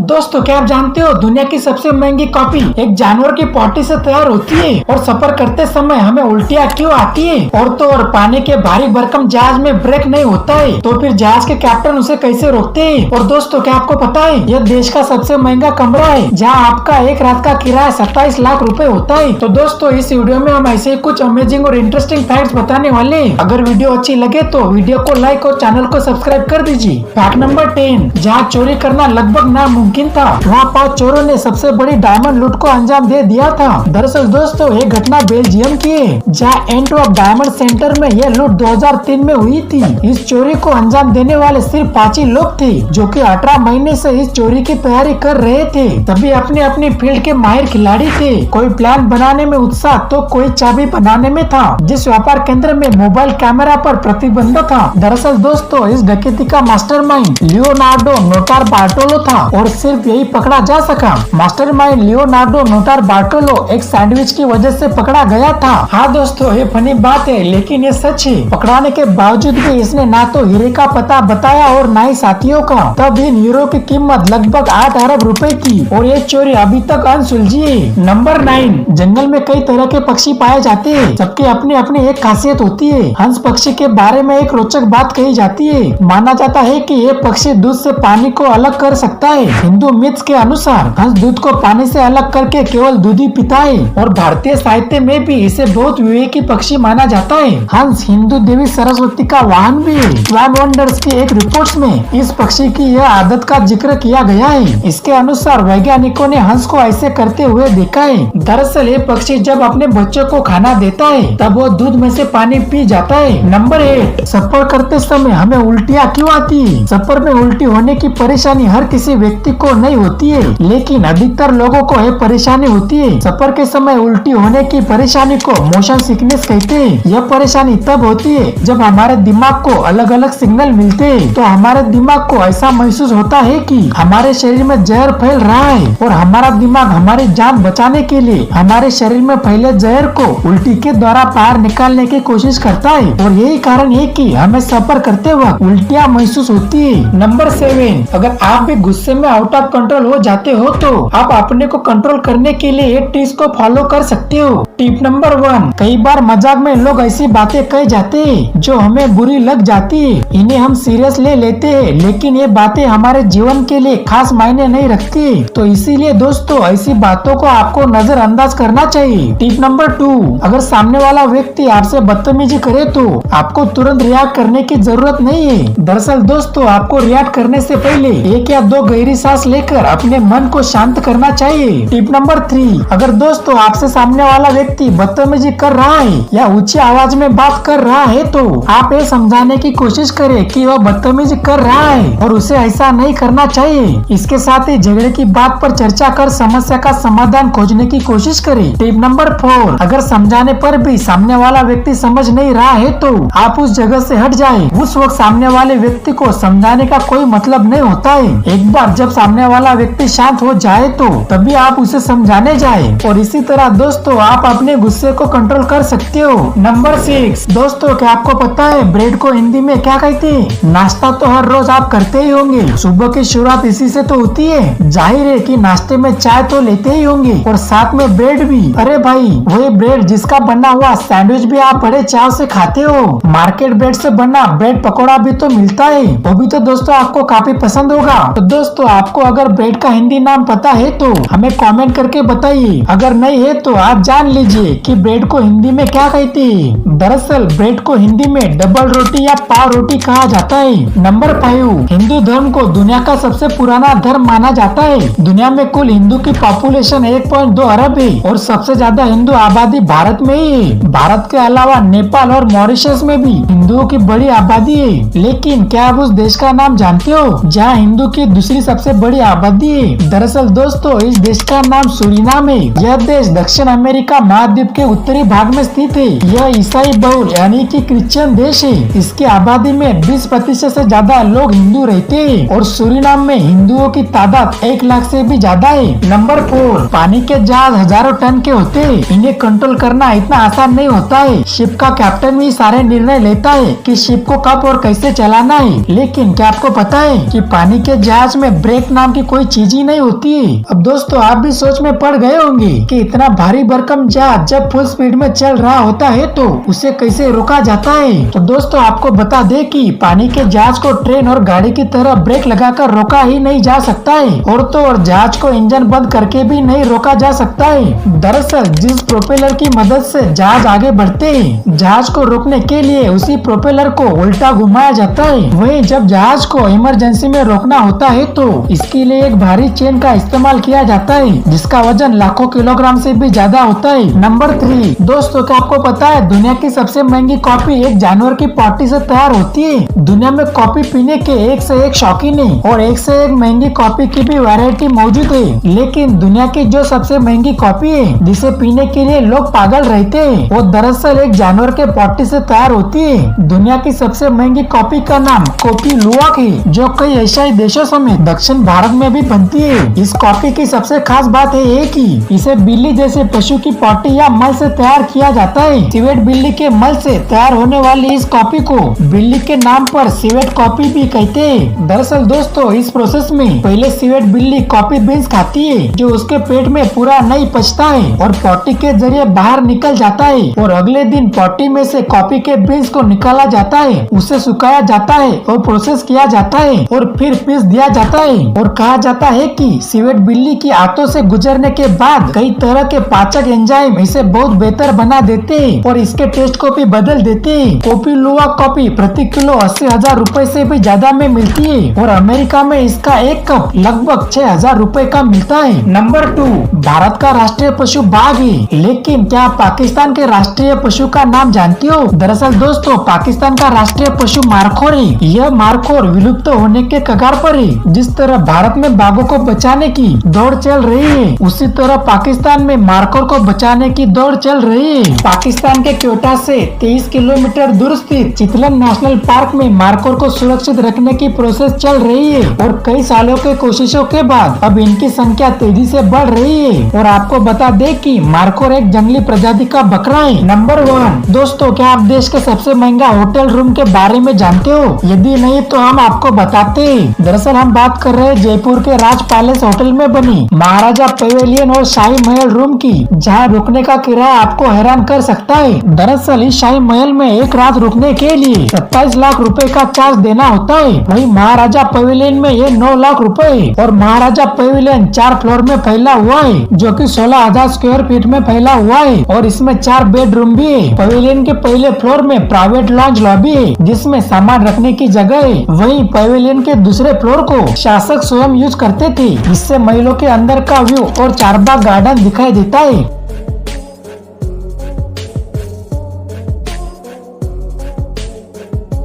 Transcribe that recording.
दोस्तों क्या आप जानते हो दुनिया की सबसे महंगी कॉफी एक जानवर की पॉटी से तैयार होती है। और सफर करते समय हमें उल्टियाँ क्यों आती है? और तो और पानी के भारी भरकम जहाज में ब्रेक नहीं होता है तो फिर जहाज के कैप्टन उसे कैसे रोकते हैं? और दोस्तों क्या आपको पता है यह देश का सबसे महंगा कमरा है जहाँ आपका एक रात का किराया 27 लाख रुपए होता है। तो दोस्तों इस वीडियो में हम ऐसे ही कुछ अमेजिंग और इंटरेस्टिंग फैक्ट्स बताने वाले हैं। अगर वीडियो अच्छी लगे तो वीडियो को लाइक और चैनल को सब्सक्राइब कर दीजिए। फैक्ट नंबर 10, जहाँ चोरी करना लगभग नामुमकिन था वहाँ 5 चोरों ने सबसे बड़ी डायमंड लूट को अंजाम दे दिया था। दरअसल दोस्तों ये घटना बेल्जियम की है जहाँ एंटवर्प डायमंड सेंटर में यह लूट 2003 में हुई थी। इस चोरी को अंजाम देने वाले सिर्फ 5 ही लोग थे जो कि 18 महीने से इस चोरी की तैयारी कर रहे थे। सभी अपने अपनी फील्ड के माहिर खिलाड़ी थे। कोई प्लान बनाने में उत्साह तो कोई चाबी बनाने में था। जिस व्यापार केंद्र में मोबाइल कैमरा पर प्रतिबंध था। दरअसल दोस्तों इस डकैती का मास्टरमाइंड लियोनार्डो नोटार बार्टोलो था और सिर्फ यही पकड़ा जा सका। मास्टरमाइंड लियोनार्डो नोटार बार्टोलो एक सैंडविच की वजह से पकड़ा गया था। हाँ दोस्तों ये फनी बात है लेकिन ये सच है। पकड़ाने के बावजूद भी इसने ना तो हीरे का पता बताया और ना ही साथियों का। तब इन हीरो की कीमत लगभग 8 अरब रुपए थी और ये चोरी अभी तक अनसुलझी है। नंबर 9, जंगल में कई तरह के पक्षी पाए जाते हैं। सबके अपनी अपनी एक खासियत होती है। हंस पक्षी के बारे में एक रोचक बात कही जाती है। माना जाता है कि ये पक्षी दूध से पानी को अलग कर सकता है। हिंदू मिथ्स के अनुसार हंस दूध को पानी से अलग करके केवल दूध ही पीता है और भारतीय साहित्य में भी इसे बहुत विवेकी पक्षी माना जाता है। हंस हिंदू देवी सरस्वती का वाहन भी है। स्वान वंडर्स की एक रिपोर्ट्स में इस पक्षी की यह आदत का जिक्र किया गया है। इसके अनुसार वैज्ञानिकों ने हंस को ऐसे करते हुए देखा है। दरअसल ये पक्षी जब अपने बच्चों को खाना देता है तब वो दूध में से पानी पी जाता है। नंबर 8, सफर करते समय हमें उल्टियाँ क्यों आती है? सफर में उल्टी होने की परेशानी हर किसी व्यक्ति को नहीं होती है लेकिन अधिकतर लोगों को यह परेशानी होती है। सफर के समय उल्टी होने की परेशानी को मोशन सिकनेस कहते हैं। यह परेशानी तब होती है जब हमारे दिमाग को अलग अलग सिग्नल मिलते हैं तो हमारे दिमाग को ऐसा महसूस होता है कि हमारे शरीर में जहर फैल रहा है और हमारा दिमाग हमारी जान बचाने के लिए हमारे शरीर में फैले जहर को उल्टी के द्वारा बाहर निकालने की कोशिश करता है और यही कारण है कि हमें सफर करते वक्त उल्टियाँ महसूस होती है। नंबर 7, अगर आप भी गुस्से में आउट ऑफ कंट्रोल हो जाते हो तो आप अपने को कंट्रोल करने के लिए एक टिप्स को फॉलो कर सकते हो। टिप नंबर 1, कई बार मजाक में लोग ऐसी बातें कह जाते हैं जो हमें बुरी लग जाती है। इन्हें हम सीरियस ले लेते हैं लेकिन ये बातें हमारे जीवन के लिए खास मायने नहीं रखती। तो इसीलिए दोस्तों ऐसी बातों को आपको नजरअंदाज करना चाहिए। टिप नंबर 2, अगर सामने वाला व्यक्ति आपसे बदतमीजी करे तो आपको तुरंत रिएक्ट करने की जरूरत नहीं है। दरअसल दोस्तों आपको रिएक्ट करने से पहले 1 या 2 गहरी सांस लेकर अपने मन को शांत करना चाहिए। टिप नंबर 3, अगर दोस्तों आपसे सामने वाला व्यक्ति बदतमीजी कर रहा है या ऊंची आवाज में बात कर रहा है तो आप ये समझाने की कोशिश करें कि वह बदतमीजी कर रहा है और उसे ऐसा नहीं करना चाहिए। इसके साथ ही झगड़े की बात पर चर्चा कर समस्या का समाधान खोजने की कोशिश करें। टिप नंबर 4, अगर समझाने पर भी सामने वाला व्यक्ति समझ नहीं रहा है तो आप उस जगह से हट जाएं। उस वक्त सामने वाले व्यक्ति को समझाने का कोई मतलब नहीं होता है। एक बार जब सामने वाला व्यक्ति शांत हो जाए तो तभी आप उसे समझाने जाएं। और इसी तरह दोस्तों आप अपने गुस्से को कंट्रोल कर सकते हो। नंबर 6, दोस्तों क्या आपको पता है ब्रेड को हिंदी में क्या कहते हैं? नाश्ता तो हर रोज आप करते ही होंगे। सुबह की शुरुआत इसी से तो होती है। जाहिर है कि नाश्ते में चाय तो लेते ही होंगे और साथ में ब्रेड भी। अरे भाई वही ब्रेड जिसका बना हुआ सैंडविच भी आप बड़े चाव से खाते हो। मार्केट ब्रेड से बना ब्रेड पकौड़ा भी तो मिलता है, वो भी तो दोस्तों आपको काफी पसंद होगा। तो दोस्तों आपको अगर ब्रेड का हिंदी नाम पता है तो हमें कमेंट करके बताइए। अगर नहीं है तो आप जान लीजिए कि ब्रेड को हिंदी में क्या कहते हैं। दरअसल ब्रेड को हिंदी में डबल रोटी या पाव रोटी कहा जाता है। नंबर 5, हिंदू धर्म को दुनिया का सबसे पुराना धर्म माना जाता है। दुनिया में कुल हिंदू की पॉपुलेशन 1.2 अरब है और सबसे ज्यादा हिंदू आबादी भारत में ही है। भारत के अलावा नेपाल और मॉरिशस में भी हिंदुओं की बड़ी आबादी है। लेकिन क्या आप उस देश का नाम जानते हो जहाँ हिंदू की दूसरी सबसे बड़ी आबादी है? दरअसल दोस्तों इस देश का नाम सूरीनाम है। यह देश दक्षिण अमेरिका महाद्वीप के उत्तरी भाग में स्थित है। यह ईसाई बहुल यानी कि क्रिश्चियन देश है। इसकी आबादी में 20% से ज्यादा लोग हिंदू रहते हैं और सूरीनाम में हिंदुओं की तादाद 1 लाख से भी ज्यादा है। नंबर 4, पानी के जहाज हजारों टन के होते हैं। इन्हें कंट्रोल करना इतना आसान नहीं होता है। शिप का कैप्टन भी सारे निर्णय लेता है कि शिप को कब और कैसे चलाना है। लेकिन क्या आपको पता है कि पानी के जहाज में ब्रेक ब्रेक नाम की कोई चीज ही नहीं होती है। अब दोस्तों आप भी सोच में पड़ गए होंगे कि इतना भारी भरकम जहाज जब फुल स्पीड में चल रहा होता है तो उसे कैसे रोका जाता है। तो दोस्तों आपको बता दे कि पानी के जहाज को ट्रेन और गाड़ी की तरह ब्रेक लगाकर रोका ही नहीं जा सकता है, और तो और जहाज को इंजन बंद करके भी नहीं रोका जा सकता है। दरअसल जिस प्रोपेलर की मदद से जहाज आगे बढ़ते हैं, जहाज को रोकने के लिए उसी प्रोपेलर को उल्टा घुमाया जाता है। वहीं जब जहाज को इमरजेंसी में रोकना होता है तो इसके लिए एक भारी चेन का इस्तेमाल किया जाता है, जिसका वजन लाखों किलोग्राम से भी ज्यादा होता है। नंबर 3 दोस्तों क्या आपको पता है दुनिया की सबसे महंगी कॉफी एक जानवर की पॉटी से तैयार होती है। दुनिया में कॉफी पीने के एक से एक शौकीन है और एक से एक महंगी कॉफी की भी वैरायटी मौजूद है, लेकिन दुनिया की जो सबसे महंगी कॉफी है जिसे पीने के लिए लोग पागल रहते हैं, वो दरअसल एक जानवर के पॉटी से तैयार होती है। दुनिया की सबसे महंगी कॉफी का नाम कॉफी लुवाक है, जो कई एशियाई देशों समेत दक्षिण भारत में भी बनती है। इस कॉफी की सबसे खास बात है कि इसे बिल्ली जैसे पशु की पॉटी या मल से तैयार किया जाता है। सिवेट बिल्ली के मल से तैयार होने वाली इस कॉफी को बिल्ली के नाम पर सिवेट कॉफी भी कहते हैं। दरअसल दोस्तों इस प्रोसेस में पहले सिवेट बिल्ली कॉफी बीन्स खाती है, जो उसके पेट में पूरा नहीं पचता है और पॉटी के जरिए बाहर निकल जाता है, और अगले दिन पॉटी में से कॉफी के बीन्स को निकाला जाता है, उसे सुखाया जाता है और प्रोसेस किया जाता है और फिर पीस दिया जाता है। और कहा जाता है कि सिवेट बिल्ली की आंतों से गुजरने के बाद कई तरह के पाचक एंजाइम इसे बहुत बेहतर बना देते हैं और इसके टेस्ट को भी बदल देते हैं। कॉफी लुवाक कॉफी प्रति किलो 80,000 रूपए से भी ज्यादा में मिलती है और अमेरिका में इसका एक कप लगभग 6,000 रूपए का मिलता है। नंबर 2 भारत का राष्ट्रीय पशु बाघ है, लेकिन क्या आप पाकिस्तान के राष्ट्रीय पशु का नाम जानते हो? दरअसल दोस्तों पाकिस्तान का राष्ट्रीय पशु मारखोर है। यह मारखोर विलुप्त होने के कगार पर है। जिस तरह भारत में बाघों को बचाने की दौड़ चल रही है, उसी तरह पाकिस्तान में मारखोर को बचाने की दौड़ चल रही है। पाकिस्तान के क्वेटा से 23 किलोमीटर दूर स्थित चितलन नेशनल पार्क में मारखोर को सुरक्षित रखने की प्रोसेस चल रही है और कई सालों के कोशिशों के बाद अब इनकी संख्या तेजी से बढ़ रही है। और आपको बता दे कि मारखोर एक जंगली प्रजाति का बकरा है। नंबर 1 दोस्तों क्या आप देश के सबसे महंगा होटल रूम के बारे में जानते हो? यदि नहीं तो हम आपको बताते हैं। दरअसल हम बात कर रहे हैं जयपुर के राज पैलेस होटल में बनी महाराजा पेवेलियन और शाही महल रूम की, जहां रुकने का किराया आपको हैरान कर सकता है। दरअसल इस शाही महल में एक रात रुकने के लिए 27 लाख रुपए का चार्ज देना होता है। वहीं महाराजा पेवेलियन में ये 9 लाख रुपए है और महाराजा पेवेलियन 4 फ्लोर में फैला हुआ है, जो कि 16,000 स्क्वायर फीट में फैला हुआ है और इसमें 4 बेडरूम भी है। पेवेलियन के पहले फ्लोर में प्राइवेट लॉन्ज लॉबी है, जिसमें सामान रखने की जगह है। वहीं पेवेलियन के दूसरे फ्लोर को शासक स्वयं यूज करते थे, जिससे महलों के अंदर का व्यू और चारबाग गार्डन दिखाई देता है।